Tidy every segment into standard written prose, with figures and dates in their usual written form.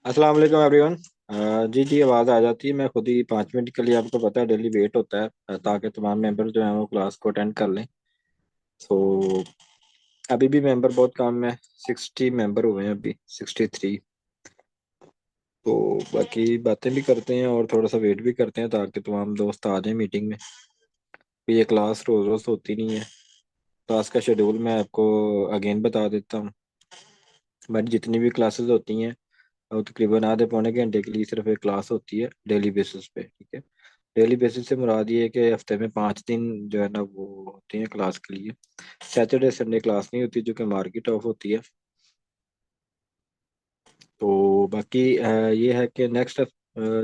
अस्सलाम वालेकुम एवरीवन। जी जी, आवाज़ आ जाती है। मैं खुद ही 5 मिनट के लिए, आपको पता है, डेली वेट होता है ताकि तमाम मेंबर जो हैं वो क्लास को अटेंड कर लें। सो अभी भी मेंबर बहुत कम है। 60 मेंबर हुए हैं अभी, 63। तो बाकी बातें भी करते हैं और थोड़ा सा वेट भी करते हैं ताकि तमाम दोस्त आ जाएं मीटिंग में। तो ये क्लास रोज़ रोज़ होती नहीं है। क्लास का शेड्यूल मैं आपको अगेन बता देता हूँ। हमारी जितनी भी क्लासेस होती हैं वो तकरीबन आधे पौने घंटे के लिए सिर्फ एक क्लास होती है डेली बेसिस पे, ठीक है। डेली बेसिस से मुराद ये है कि हफ्ते में 5 दिन जो है ना वो होते हैं क्लास के लिए। सैटरडे संडे क्लास नहीं होती, जो कि मार्केट ऑफ होती है। तो बाकी ये है कि नेक्स्ट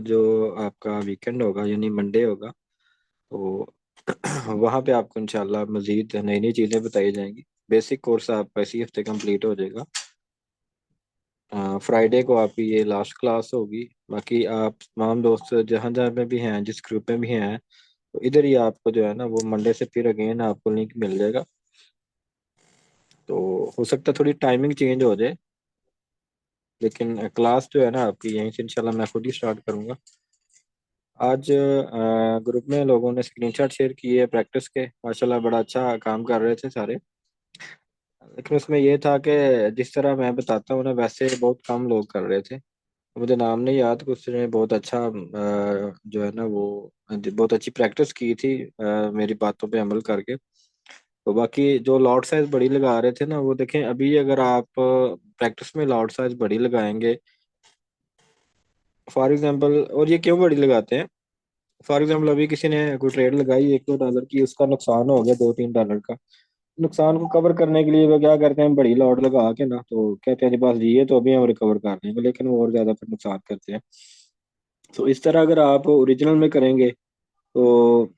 जो आपका वीकेंड होगा यानी मंडे होगा, तो वहाँ पे आपको इंशाल्लाह मजीद नई नई चीज़ें बताई जाएंगी। बेसिक कोर्स आपका इसी हफ्ते कंप्लीट हो जाएगा। फ्राइडे को आपकी ये लास्ट क्लास होगी। बाकी आप तमाम दोस्त जहाँ जहाँ पे भी हैं, जिस ग्रुप में भी हैं, तो इधर ही आपको जो है ना वो मंडे से फिर अगेन आपको लिंक मिल जाएगा। तो हो सकता है थोड़ी टाइमिंग चेंज हो जाए, लेकिन क्लास जो है ना आपकी यहीं से इंशाल्लाह मैं खुद ही स्टार्ट करूंगा। आज ग्रुप में लोगों ने स्क्रीनशॉट शेयर किए है प्रैक्टिस के, माशाल्लाह बड़ा अच्छा काम कर रहे थे सारे। लेकिन उसमें ये था कि जिस तरह मैं बताता हूँ ना वैसे बहुत कम लोग कर रहे थे। मुझे नाम नहीं याद, कुछ ने बहुत अच्छा जो है ना वो बहुत अच्छी प्रैक्टिस की थी मेरी बातों पे अमल करके। तो बाकी जो लॉट साइज बड़ी लगा रहे थे ना, वो देखें अभी अगर आप प्रैक्टिस में लॉट साइज बड़ी लगाएंगे, फॉर एग्जांपल, और ये क्यों बड़ी लगाते हैं? फॉर एग्जांपल अभी किसी ने कोई ट्रेड लगाई $1-2 की, उसका नुकसान हो गया $2-3 का। नुकसान को कवर करने के लिए वो क्या करते हैं, बड़ी लॉट लगा के ना तो कहते हैं जी बस जी ये तो अभी हम रिकवर कर लेंगे, लेकिन वो और ज्यादा फिर नुकसान करते हैं। तो इस तरह अगर आप ओरिजिनल में करेंगे तो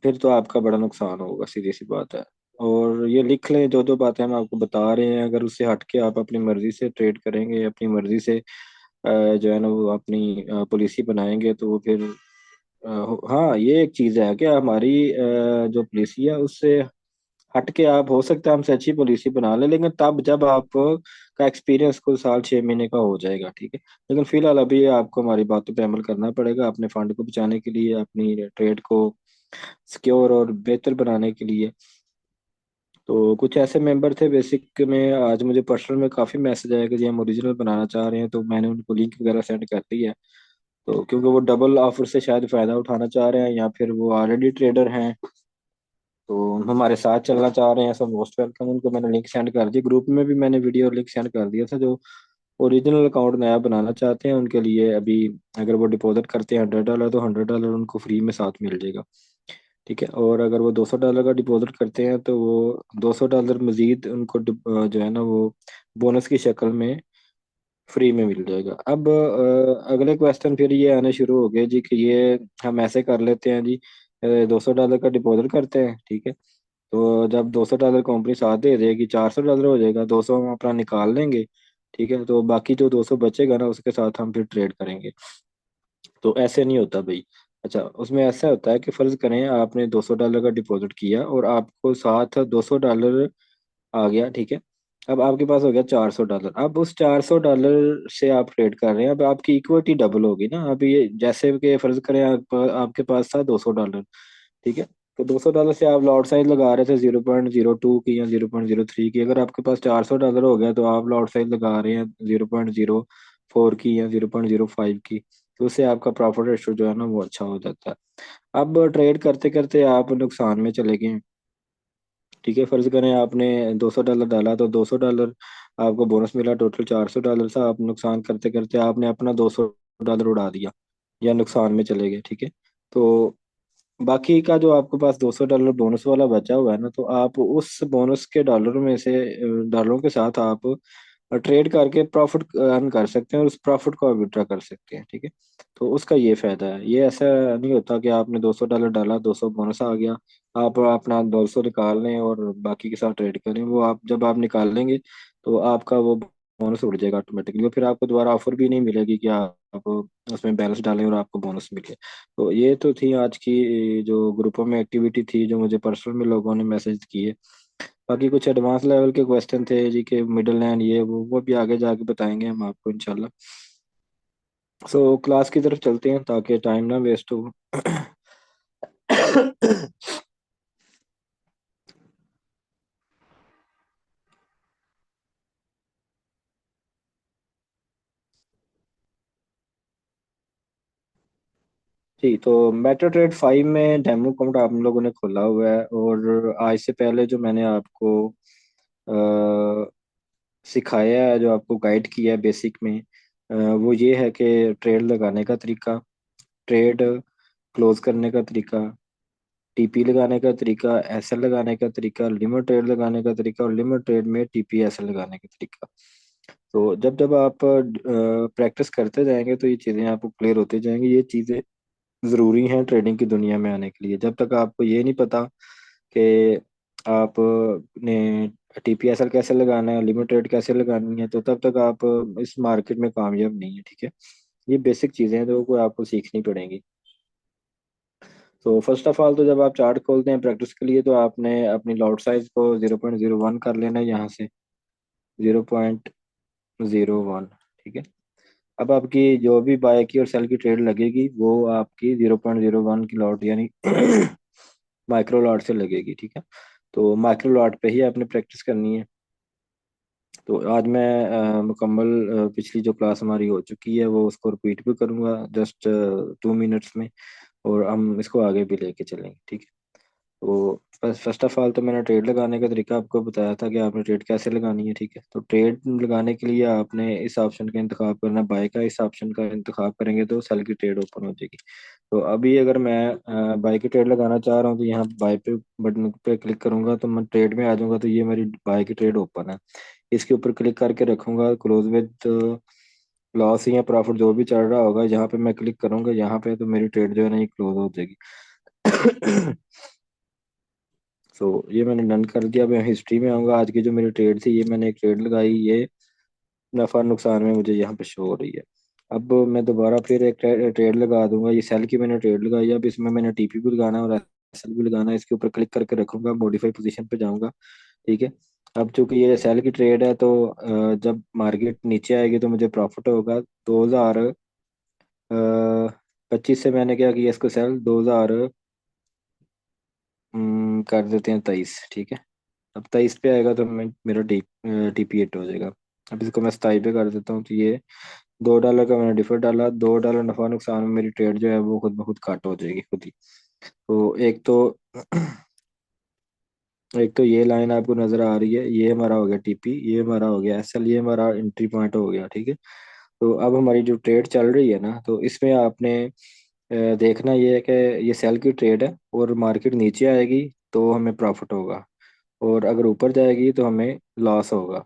फिर तो आपका बड़ा नुकसान होगा, सीधी सी बात है। और ये लिख लें, जो जो बातें हम आपको बता रहे हैं, अगर उससे हट के आप अपनी मर्जी से ट्रेड करेंगे, अपनी मर्जी से जो है ना वो अपनी पॉलिसी बनाएंगे, तो वो फिर हाँ, ये एक चीज़ है कि हमारी जो पॉलिसी है उससे हट के आप, हो सकता है हमसे अच्छी पॉलिसी बना लें, लेकिन तब जब आप का एक्सपीरियंस कुछ साल 6 महीने का हो जाएगा, ठीक है। लेकिन फिलहाल अभी आपको हमारी बातों पे अमल करना पड़ेगा अपने फंड को बचाने के लिए, अपनी ट्रेड को सिक्योर और बेहतर बनाने के लिए। तो कुछ ऐसे मेंबर थे बेसिक में, आज मुझे पर्सनल में काफ़ी मैसेज आया कि जी हम ओरिजिनल बनाना चाह रहे हैं, तो मैंने उनको लिंक वगैरह सेंड कर दी है। तो क्योंकि वो डबल ऑफर से शायद फ़ायदा उठाना चाह रहे हैं, या फिर वो ऑलरेडी ट्रेडर हैं तो हमारे साथ चलना चाह रहे हैं, सब मोस्ट वेलकम। उनको मैंने लिंक सेंड कर दिया, ग्रुप में भी मैंने वीडियो लिंक सेंड कर दिया था। जो ओरिजिनल अकाउंट नया बनाना चाहते हैं उनके लिए अभी, अगर वो डिपॉजिट करते हैं $100, तो $100 उनको फ्री में साथ मिल जाएगा, ठीक है। और अगर वो $200 का डिपॉजिट करते हैं तो वो $200 मजीद उनको जो है ना वो बोनस की शक्ल में फ्री में मिल जाएगा। अब अगले क्वेश्चन फिर ये आने शुरू हो गए जी कि ये हम ऐसे कर लेते हैं जी, $200 का डिपॉजिट करते हैं, ठीक है। तो जब $200 कंपनी साथ दे देगी, $400 हो जाएगा, 200 हम अपना निकाल लेंगे, ठीक है। तो बाकी जो 200 बचेगा ना उसके साथ हम फिर ट्रेड करेंगे। तो ऐसे नहीं होता भाई। अच्छा, उसमें ऐसा होता है कि फर्ज करें आपने $200 का डिपॉजिट किया और आपको साथ $200 आ गया, ठीक है। अब आपके पास हो गया $400। अब उस $400 से आप ट्रेड कर रहे हैं, अब आपकी इक्विटी डबल होगी ना। अब ये जैसे कि फर्ज करें आपके पास था $200, ठीक है। तो $200 से आप लॉट साइज लगा रहे थे 0.02 की या 0.03 की। अगर आपके पास $400 हो गया तो आप लॉट साइज लगा रहे हैं 0.04 की या 0.05 की। तो उससे आपका प्रॉफिट रेशो जो है ना वो अच्छा हो जाता है। अब ट्रेड करते करते आप नुकसान में चले गए, ठीक है। फर्ज करें आपने $200 डाला तो $200 आपको बोनस मिला, टोटल $400 था। आप नुकसान करते करते आपने अपना $200 उड़ा दिया या नुकसान में चले गए, ठीक है। तो बाकी का जो आपके पास $200 बोनस वाला बचा हुआ है ना, तो आप उस बोनस के डॉलर में से डॉलरों के साथ आप ट्रेड करके प्रॉफिट अर्न कर सकते हैं और उस प्रॉफिट को आप विड्रॉ कर सकते हैं, ठीक है। तो उसका ये फायदा है। ये ऐसा नहीं होता कि आपने $200 डाला, 200 बोनस आ गया, आप अपना 200 निकाल लें और बाकी के साथ ट्रेड करें। वो आप जब आप निकाल लेंगे तो आपका वो बोनस उड़ जाएगा ऑटोमेटिकली, फिर आपको दोबारा ऑफर भी नहीं मिलेगी कि आप उसमें बैलेंस डालें और आपको बोनस मिले। तो ये तो थी आज की जो ग्रुपों में एक्टिविटी थी, जो मुझे पर्सनल में लोगों ने मैसेज किए। बाकी कुछ एडवांस लेवल के क्वेश्चन थे जी के मिडिल लाइन ये वो भी आगे जाके बताएंगे हम आपको इंशाल्लाह। सो क्लास की तरफ चलते हैं ताकि टाइम ना वेस्ट हो। जी, तो मेटा ट्रेड 5 में डेमो अकाउंट आप लोगों ने खोला हुआ है, और आज से पहले जो मैंने आपको अ, सिखाया है, जो आपको गाइड किया है बेसिक में, वो ये है कि ट्रेड लगाने का तरीका, ट्रेड क्लोज करने का तरीका, टीपी लगाने का तरीका, एसएल लगाने का तरीका, लिमिट ट्रेड लगाने का तरीका, और लिमिट ट्रेड में टीपी एसएल लगाने का तरीका। तो जब जब आप प्रैक्टिस करते जाएंगे तो ये चीज़ें आपको क्लियर होती जाएंगी। ये चीज़ें ज़रूरी हैं ट्रेडिंग की दुनिया में आने के लिए। जब तक आपको ये नहीं पता कि आपने टीपीएसएल कैसे लगाना है, लिमिट ट्रेड कैसे लगानी है, तो तब तक आप इस मार्केट में कामयाब नहीं है। ठीक है, ये बेसिक चीज़ें हैं जो को आपको सीखनी पड़ेंगी। तो फर्स्ट ऑफ ऑल, तो जब आप चार्ट खोलते हैं प्रैक्टिस के लिए, तो आपने अपनी लॉट साइज को 0.01 कर लेना है यहाँ से, 0.01। ठीक है, अब आपकी जो भी बाय की और सेल की ट्रेड लगेगी वो आपकी 0.01 की लॉट यानी माइक्रो लॉट से लगेगी। ठीक है, तो माइक्रो लॉट पे ही आपने प्रैक्टिस करनी है। तो आज मैं मुकम्मल पिछली जो क्लास हमारी हो चुकी है वो उसको रिपीट भी करूँगा जस्ट 2 मिनट्स में, और हम इसको आगे भी लेके चलेंगे। ठीक है, तो फर्स्ट ऑफ ऑल तो मैंने ट्रेड लगाने का तरीका आपको बताया था कि आपने ट्रेड कैसे लगानी है। ठीक है, तो ट्रेड लगाने के लिए आपने इस ऑप्शन का इंतखाब करना, बाय का। इस ऑप्शन का इंतखाब करेंगे तो सेल की ट्रेड ओपन हो जाएगी। तो अभी अगर मैं बाय की ट्रेड लगाना चाह रहा हूँ तो यहाँ बाय पे बटन पे क्लिक करूंगा तो मैं ट्रेड में आ जाऊंगा, तो ये मेरी बाय की ट्रेड ओपन है। इसके ऊपर क्लिक करके रखूंगा क्लोज विद लॉस या प्रॉफिट जो भी चल रहा होगा, जहाँ पे मैं क्लिक करूंगा यहाँ पे, तो मेरी ट्रेड जो है ना ये क्लोज हो जाएगी। सो ये मैंने डन कर दिया। अब मैं हिस्ट्री में आऊँगा। आज की जो मेरी ट्रेड थी, ये मैंने एक ट्रेड लगाई, ये नफ़ा नुकसान में मुझे यहाँ पे शो हो रही है। अब मैं दोबारा फिर एक ट्रेड लगा दूंगा। ये सेल की मैंने ट्रेड लगाई है, अब इसमें मैंने टीपी भी लगाना है और एसएल भी लगाना है। इसके ऊपर क्लिक करके रखूंगा, मॉडिफाई पोजीशन पे जाऊंगा। ठीक है, अब चूंकि ये सेल की ट्रेड है तो जब मार्केट नीचे आएगी तो मुझे प्रॉफिट होगा। 2025 से मैंने क्या किया, इसको सेल 2000 कर देते हैं 23। ठीक है, अब 23 पे आएगा तो मेरा टीपी एट हो जाएगा। अब इसको मैं 27 पे कर देता हूँ, तो ये $2 का मैंने डिफर डाला, $2 नफा नुकसान में मेरी ट्रेड जो है वो खुद ब खुद काट हो जाएगी खुद ही। तो एक तो ये लाइन आपको नजर आ रही है, ये हमारा हो गया टीपी, ये हमारा हो गया एसएल, ये हमारा एंट्री पॉइंट हो गया। ठीक है, तो अब हमारी जो ट्रेड चल रही है ना, तो इसमें आपने देखना ये है कि ये सेल की ट्रेड है, और मार्केट नीचे आएगी तो हमें प्रॉफिट होगा, और अगर ऊपर जाएगी तो हमें लॉस होगा।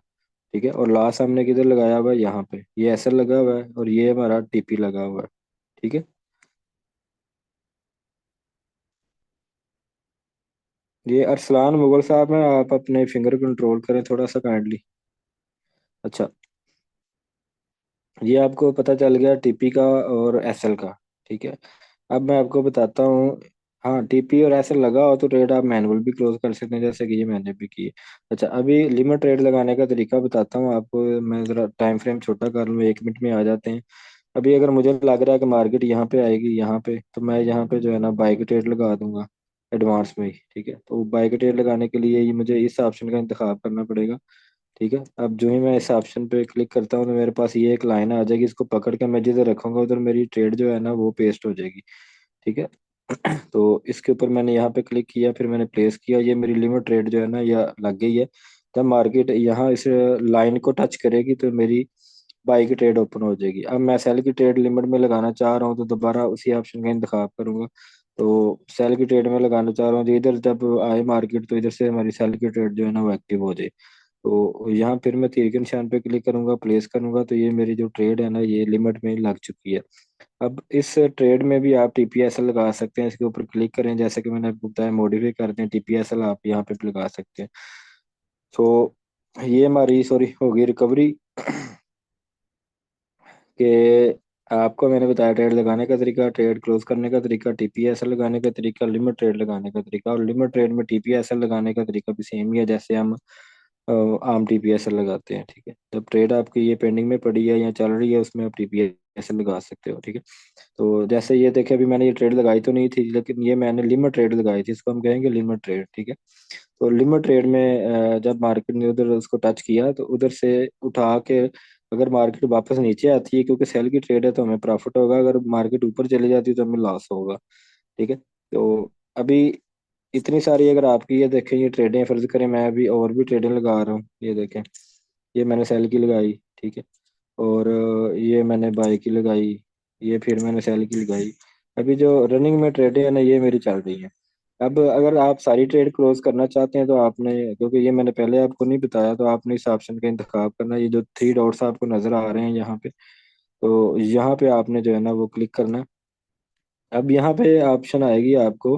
ठीक है, और लॉस हमने किधर लगाया हुआ है, यहाँ पे ये एसएल लगा हुआ है और ये हमारा टीपी लगा हुआ है। ठीक है, ये अरसलान मुगल साहब हैं, आप अपने फिंगर कंट्रोल करें थोड़ा सा काइंडली। अच्छा, ये आपको पता चल गया टीपी का और एसएल का। ठीक है, अब मैं आपको बताता हूँ। हाँ, टीपी और एसएल लगा हो तो ट्रेड आप मैनुअल भी क्लोज कर सकते हैं, जैसे कि ये मैंने भी की है। अच्छा, अभी लिमिट ट्रेड लगाने का तरीका बताता हूँ आपको। मैं ज़रा टाइम फ्रेम छोटा कर लूँ, 1 मिनट में आ जाते हैं। अभी अगर मुझे लग रहा है कि मार्केट यहाँ पे आएगी, यहाँ पे, तो मैं यहाँ पे जो है ना बाई की ट्रेड लगा दूंगा एडवांस में ही। ठीक है, तो बाई की ट्रेड लगाने के लिए ये मुझे इस ऑप्शन का इंतखाब करना पड़ेगा। ठीक है, अब जो ही मैं इस ऑप्शन पे क्लिक करता हूँ तो मेरे पास ये एक लाइन आ जाएगी, इसको पकड़ के मैं जिधर रखूंगा उधर मेरी ट्रेड जो है ना वो पेस्ट हो जाएगी। ठीक है, तो इसके ऊपर मैंने यहाँ पे क्लिक किया, फिर मैंने प्लेस किया, ये मेरी लिमिट ट्रेड जो है ना यह लग गई है। जब मार्केट यहाँ इस लाइन को टच करेगी तो मेरी बाई की ट्रेड ओपन हो जाएगी। अब मैं सेल की ट्रेड लिमिट में लगाना चाह रहा हूँ तो दोबारा उसी ऑप्शन का इंतखाब करूंगा। तो सेल की ट्रेड में लगाना चाह रहा हूँ, तो इधर जब आए मार्केट तो इधर से हमारी सेल की ट्रेड जो है ना वो एक्टिव हो जाए। तो यहाँ फिर मैं तीर के निशान पे क्लिक करूंगा, प्लेस करूंगा, तो ये मेरी जो ट्रेड है ना ये लिमिट में लग चुकी है। अब इस ट्रेड में भी आप टीपीएसएल लगा सकते हैं। इसके ऊपर क्लिक करें, जैसे कि मैंने आपको बताया मॉडिफाई करते हैं, टीपीएसएल आप यहाँ पे भी लगा सकते हैं। तो ये हमारी सॉरी होगी रिकवरी कि आपको मैंने बताया ट्रेड लगाने का तरीका, ट्रेड क्लोज करने का तरीका, टीपीएसएल लगाने का तरीका, लिमिट ट्रेड लगाने का तरीका। और लिमिट ट्रेड में टीपीएसएल लगाने का तरीका भी सेम ही है जैसे हम आम टीपीएसएल लगाते हैं। ठीक है, जब ट्रेड आपकी ये पेंडिंग में पड़ी है या चल रही है उसमें आप टीपीएसएल कैसे लगा सकते हो, ठीक है। तो जैसे ये देखिए, अभी मैंने ये ट्रेड लगाई तो नहीं थी, लेकिन ये मैंने लिमिट ट्रेड लगाई थी, इसको हम कहेंगे लिमिट ट्रेड, ठीक है। तो लिमिट ट्रेड में जब मार्केट ने उधर उसको टच किया तो उधर से उठा के अगर मार्केट वापस नीचे आती है, क्योंकि सेल की ट्रेड है तो हमें प्रॉफिट होगा, अगर मार्केट ऊपर चली जाती है तो हमें लॉस होगा, ठीक है। तो अभी इतनी सारी अगर आपकी ये देखें ये ट्रेडें, फर्ज करें मैं अभी और भी ट्रेडें लगा रहा हूँ, ये देखें, ये मैंने सेल की लगाई, ठीक है। और ये मैंने बाई की लगाई, ये फिर मैंने सेल की लगाई। अभी जो रनिंग में ट्रेडें है ना, ये मेरी चल रही हैं। अब अगर आप सारी ट्रेड क्लोज करना चाहते हैं तो आपने, क्योंकि ये मैंने पहले आपको नहीं बताया, तो आपने इस ऑप्शन का इंतखाब करना है। ये जो थ्री डॉट्स आपको नजर आ रहे हैं यहाँ पे, तो यहाँ पे आपने जो है ना वो क्लिक करना है। अब यहाँ पे ऑप्शन आएगी आपको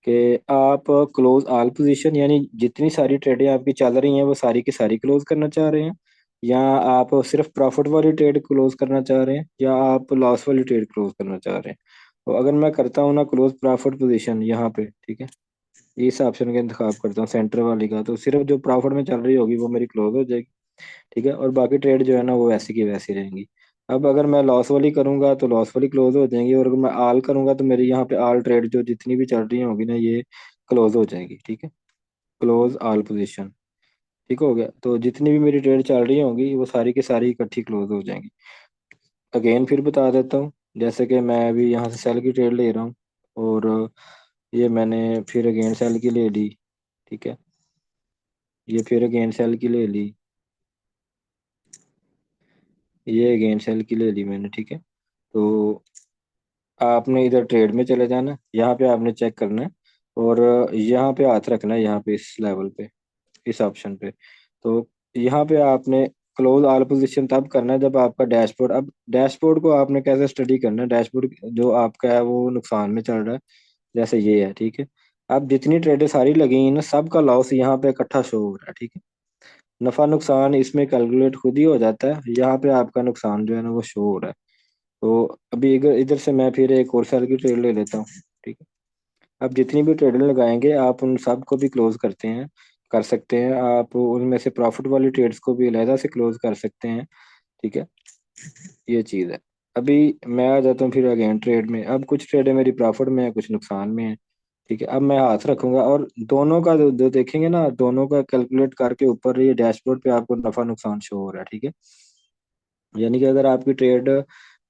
कि आप क्लोज ऑल पोजीशन, यानी जितनी सारी ट्रेडें आपकी चल रही हैं वो सारी की सारी क्लोज करना चाह रहे हैं, या आप सिर्फ प्रॉफिट वाली ट्रेड क्लोज करना चाह रहे हैं, या आप लॉस वाली ट्रेड क्लोज करना चाह रहे हैं। तो अगर मैं करता हूँ ना क्लोज प्रॉफिट पोजीशन यहाँ पे, ठीक है, इस ऑप्शन का इंतखाब करता हूँ सेंटर वाली का, तो सिर्फ जो प्रॉफिट में चल रही होगी वो मेरी क्लोज हो जाएगी, ठीक है। और बाकी ट्रेड जो है ना वो वैसी की वैसी रहेंगी। अब अगर मैं लॉस वाली करूंगा तो लॉस वाली क्लोज हो जाएंगी, और अगर मैं आल करूंगा तो मेरी यहाँ पे आल ट्रेड जो जितनी भी चल रही होंगी ना ये क्लोज हो जाएगी, ठीक है। क्लोज आल पोजीशन, ठीक हो गया। तो जितनी भी मेरी ट्रेड चल रही होंगी वो सारी की सारी इकट्ठी क्लोज हो जाएंगी। अगेन फिर बता देता हूँ, जैसे कि मैं अभी यहाँ से सेल की ट्रेड ले रहा हूँ, और ये मैंने फिर अगेन सेल की ले ली, ठीक है। ये फिर अगेन सेल की ले ली, ये अगेन सेल की ले ली मैंने, ठीक है। तो आपने इधर ट्रेड में चले जाना है, यहाँ पे आपने चेक करना है, और यहाँ पे हाथ रखना है, यहाँ पे इस लेवल पे, इस ऑप्शन पे। तो यहाँ पे आपने क्लोज ऑल पोजीशन तब करना है जब आपका डैशबोर्ड, अब डैशबोर्ड को आपने कैसे स्टडी करना है, डैशबोर्ड जो आपका है वो नुकसान में चल रहा है, जैसे ये है, ठीक है। अब जितनी ट्रेडें सारी लगी हैं ना, सबका लॉस यहाँ पे इकट्ठा शो हो रहा है, ठीक है। नफा नुकसान इसमें कैलकुलेट खुद ही हो जाता है, यहाँ पे आपका नुकसान जो है ना वो शो हो रहा है। तो अभी इधर इधर से मैं फिर एक और सेल की ट्रेड ले लेता हूँ, ठीक है। आप जितनी भी ट्रेड लगाएंगे आप उन सब को भी क्लोज करते हैं, कर सकते हैं, आप उनमें से प्रॉफिट वाली ट्रेड्स को भी अलहदा से क्लोज कर सकते हैं, ठीक है। ये चीज़ है। अभी मैं आ जाता हूँ फिर अगेन ट्रेड में। अब कुछ ट्रेडें मेरी प्रॉफिट में है, कुछ नुकसान में है, ठीक है। अब मैं हाथ रखूंगा और दोनों का जो देखेंगे ना, दोनों का कैलकुलेट करके ऊपर ये डैशबोर्ड पे आपको नफा नुकसान शो हो रहा है, ठीक है। यानी कि अगर आपकी ट्रेड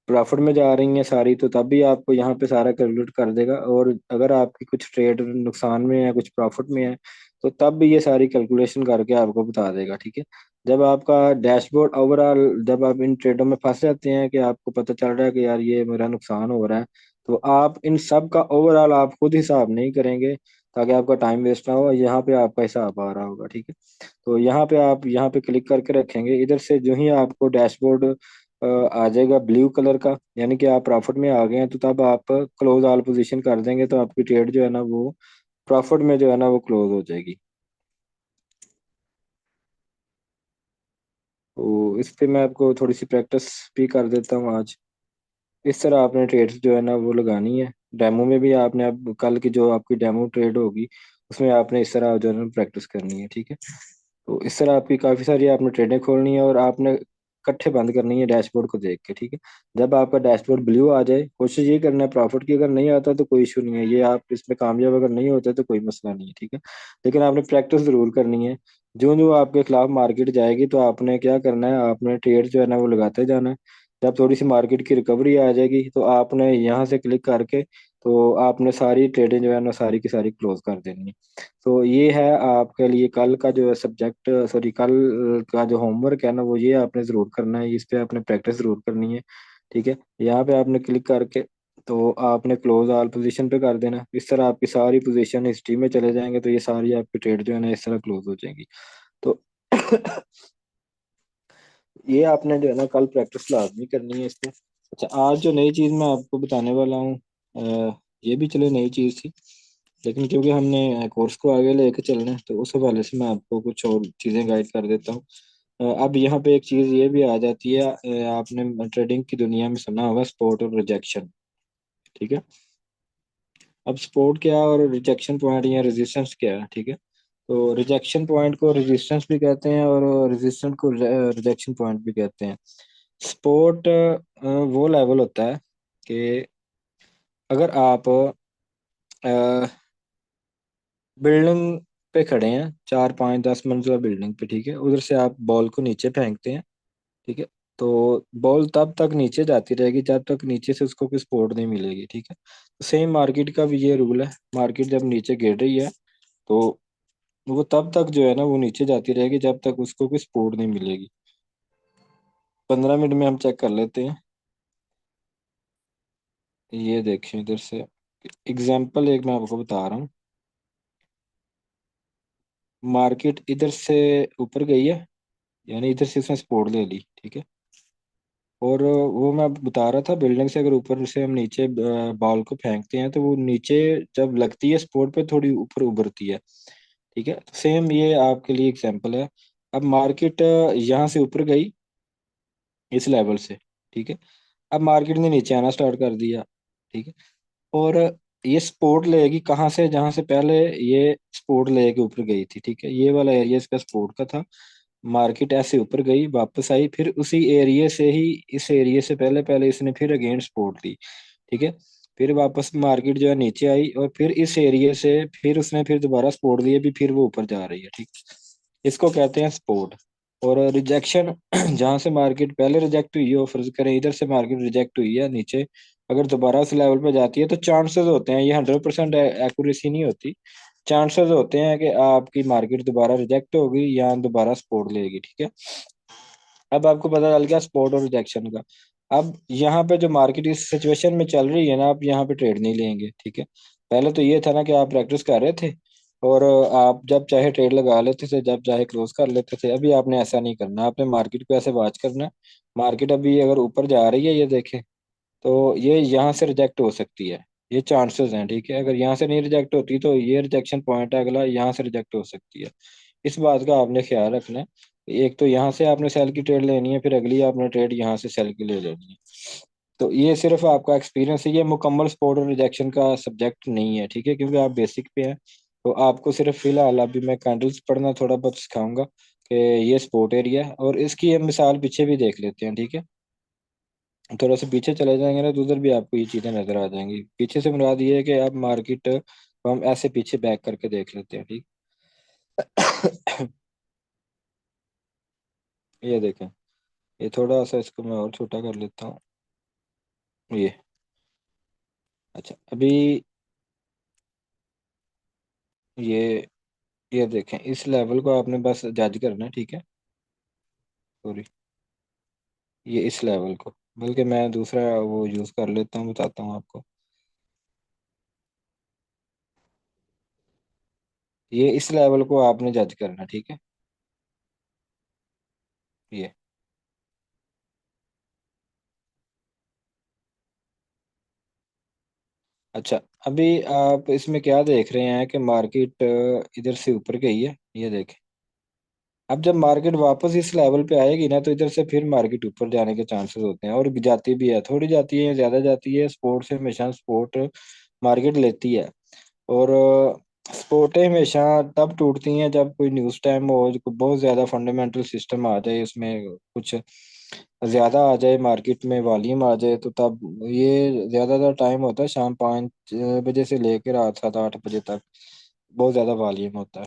प्रॉफिट में जा रही है सारी, तो तब भी आपको यहाँ पे सारा कैलकुलेट कर देगा, और अगर आपकी कुछ ट्रेड नुकसान में है कुछ प्रॉफिट में है तो तब भी ये सारी कैलकुलेशन करके आपको बता देगा, ठीक है। जब आपका डैशबोर्ड ओवरऑल, जब आप इन ट्रेडों में फंस जाते हैं कि आपको पता चल रहा है कि यार ये मेरा नुकसान हो रहा है, तो आप इन सब का ओवरऑल आप खुद हिसाब नहीं करेंगे, ताकि आपका टाइम वेस्ट ना हो, यहाँ पे आपका हिसाब आ रहा होगा, ठीक है। तो यहाँ पे आप यहाँ पे क्लिक करके रखेंगे, इधर से जो ही आपको डैशबोर्ड आ जाएगा ब्लू कलर का, यानी कि आप प्रॉफिट में आ गए हैं, तो तब आप क्लोज ऑल पोजीशन कर देंगे तो आपकी ट्रेड जो है ना वो प्रॉफिट में जो है ना वो क्लोज हो जाएगी। तो इस पे मैं आपको थोड़ी सी प्रैक्टिस भी कर देता हूँ आज। इस तरह आपने ट्रेड्स जो है ना वो लगानी है। डेमो में भी आपने, अब कल की जो आपकी डेमो ट्रेड होगी उसमें आपने इस तरह जो है ना प्रैक्टिस करनी है, ठीक है। तो इस तरह आपकी काफ़ी सारी आपने ट्रेडें खोलनी है, और आपने इकट्ठे बंद करनी है डैशबोर्ड को देख के, ठीक है। जब आपका डैशबोर्ड ब्लू आ जाए, कोशिश ये करना है प्रॉफिट की, अगर नहीं आता तो कोई इशू नहीं है, ये आप इसमें कामयाब अगर नहीं होते तो कोई मसला नहीं है, ठीक है। लेकिन आपने प्रैक्टिस जरूर करनी है। जो जो आपके खिलाफ मार्केट जाएगी तो आपने क्या करना है, आपने ट्रेड जो है ना वो लगाते जाना है। जब थोड़ी सी मार्केट की रिकवरी आ जाएगी तो आपने यहाँ से क्लिक करके, तो आपने सारी ट्रेडें जो है ना सारी की सारी क्लोज कर देनी है। तो ये है आपके लिए कल का जो सब्जेक्ट, सॉरी कल का जो होमवर्क है ना, वो ये आपने ज़रूर करना है, इस पे आपने प्रैक्टिस ज़रूर करनी है, ठीक है। यहाँ पे आपने क्लिक करके तो आपने क्लोज ऑल पोजीशन पे कर देना, इस तरह आपकी सारी पोजीशन हिस्ट्री में चले जाएंगे, तो ये सारी आपकी ट्रेड जो है ना इस तरह क्लोज हो जाएंगी। तो ये आपने जो है ना कल प्रैक्टिस लाजमी करनी है इस पे। अच्छा, आज जो नई चीज़ मैं आपको बताने वाला हूँ, ये भी चलो नई चीज़ थी, लेकिन क्योंकि हमने कोर्स को आगे लेके चलना है तो उस हवाले से मैं आपको कुछ और चीज़ें गाइड कर देता हूँ। अब यहाँ पे एक चीज़ ये भी आ जाती है, आपने ट्रेडिंग की दुनिया में सुना होगा सपोर्ट और रिजेक्शन, ठीक है। अब सपोर्ट क्या है और रिजेक्शन पॉइंट या रेजिस्टेंस क्या है, ठीक है। तो रिजेक्शन पॉइंट को रेजिस्टेंस भी कहते हैं, और रेजिस्टेंस को रिजेक्शन पॉइंट भी कहते हैं। सपोर्ट वो लेवल होता है कि अगर आप बिल्डिंग पे खड़े हैं, 4 5 10 मंजिला बिल्डिंग पे, ठीक है, उधर से आप बॉल को नीचे फेंकते हैं, ठीक है, तो बॉल तब तक नीचे जाती रहेगी जब तक नीचे से उसको कोई सपोर्ट नहीं मिलेगी, ठीक है। तो सेम मार्केट का भी ये रूल है, मार्केट जब नीचे गिर रही है तो वो तब तक जो है ना वो नीचे जाती रहेगी जब तक उसको कोई सपोर्ट नहीं मिलेगी। 15 मिनट में हम चेक कर लेते हैं। ये देखें इधर से एग्जाम्पल एक मैं आपको बता रहा हूँ। मार्केट इधर से ऊपर गई है, यानी इधर से उसने सपोर्ट ले ली, ठीक है। और वो मैं बता रहा था, बिल्डिंग से अगर ऊपर से हम नीचे बॉल को फेंकते हैं तो वो नीचे जब लगती है सपोर्ट पे थोड़ी ऊपर उभरती है, ठीक है। तो सेम ये आपके लिए एग्जांपल है। अब मार्केट यहाँ से ऊपर गई इस लेवल से, ठीक है। अब मार्केट ने नीचे आना स्टार्ट कर दिया, ठीक है। और ये सपोर्ट लेगी कहाँ से, जहां से पहले ये सपोर्ट लेके ऊपर गई थी, ठीक है, ये वाला एरिया इसका सपोर्ट का था। मार्केट ऐसे ऊपर गई वापस आई, फिर उसी एरिया से ही, इस एरिया से पहले पहले इसने फिर अगेन सपोर्ट ली, ठीक है। फिर वापस मार्केट जो है नीचे आई और फिर इस एरिया से फिर उसने फिर दोबारा सपोर्ट लिए भी, फिर वो ऊपर जा रही है, ठीक। इसको कहते हैं सपोर्ट। और रिजेक्शन जहां से मार्केट पहले रिजेक्ट हुई हो, फर्ज करें इधर से मार्केट रिजेक्ट हुई है नीचे, अगर दोबारा उस लेवल पे जाती है तो चांसेस होते हैं, ये 100% एक्यूरेसी नहीं होती, चांसेस होते हैं कि आपकी मार्केट दोबारा रिजेक्ट होगी या दोबारा सपोर्ट लेगी, ठीक है। अब आपको पता चल गया सपोर्ट और रिजेक्शन का। अब यहाँ पे जो मार्केट इस सिचुएशन में चल रही है ना, आप यहाँ पे ट्रेड नहीं लेंगे, ठीक है। पहले तो ये था ना कि आप प्रैक्टिस कर रहे थे और आप जब चाहे ट्रेड लगा लेते थे, जब चाहे क्लोज कर लेते थे। अभी आपने ऐसा नहीं करना, आपने मार्केट को ऐसे वॉच करना है। मार्केट अभी अगर ऊपर जा रही है, ये देखें, तो ये यहाँ से रिजेक्ट हो सकती है, ये चांसेस हैं, ठीक है। अगर यहाँ से नहीं रिजेक्ट होती तो ये रिजेक्शन पॉइंट है अगला, यहाँ से रिजेक्ट हो सकती है। इस बात का आपने ख्याल रखना है। एक तो यहाँ से आपने सेल की ट्रेड लेनी है, फिर अगली आपने ट्रेड यहाँ से सेल की ले लेनी है। तो ये सिर्फ आपका एक्सपीरियंस है, ये मुकम्मल सपोर्ट और रिजेक्शन का सब्जेक्ट नहीं है, ठीक है, क्योंकि आप बेसिक पे हैं। तो आपको सिर्फ फिलहाल अभी मैं कैंडल्स पढ़ना थोड़ा बहुत सिखाऊंगा कि ये सपोर्ट एरिया है, और इसकी हम मिसाल पीछे भी देख लेते हैं, ठीक है। थोड़ा सा पीछे चले जाएंगे ना तो उधर भी आपको ये चीजें नजर आ जाएंगी। पीछे से मुराद ये है कि आप मार्केट को हम ऐसे पीछे बैक करके देख लेते हैं, ठीक। ये देखें, ये थोड़ा सा इसको मैं और छोटा कर लेता हूँ। ये, अच्छा, अभी ये ये देखें, इस लेवल को आपने बस जज करना है, ठीक है। सॉरी, ये इस लेवल को, बल्कि मैं दूसरा वो यूज कर लेता हूँ, बताता हूँ आपको। ये इस लेवल को आपने जज करना, ठीक है। ये, अच्छा, अभी आप इसमें क्या देख रहे हैं कि मार्केट इधर से ऊपर गई है, ये देखें। अब जब मार्केट वापस इस लेवल पे आएगी ना तो इधर से फिर मार्केट ऊपर जाने के चांसेस होते हैं, और जाती भी है, थोड़ी जाती है, ज्यादा जाती है। स्पोर्ट से हमेशा स्पोर्ट मार्केट लेती है। और सपोर्टें हमेशा तब टूटती हैं जब कोई न्यूज़ टाइम हो, जो बहुत ज्यादा फंडामेंटल सिस्टम आ जाए, उसमें कुछ ज्यादा आ जाए, मार्केट में वॉल्यूम आ जाए, तो तब ये ज्यादातर टाइम होता है शाम 5 बजे से लेकर रात 7 8 बजे तक, बहुत ज्यादा वॉल्यूम होता है।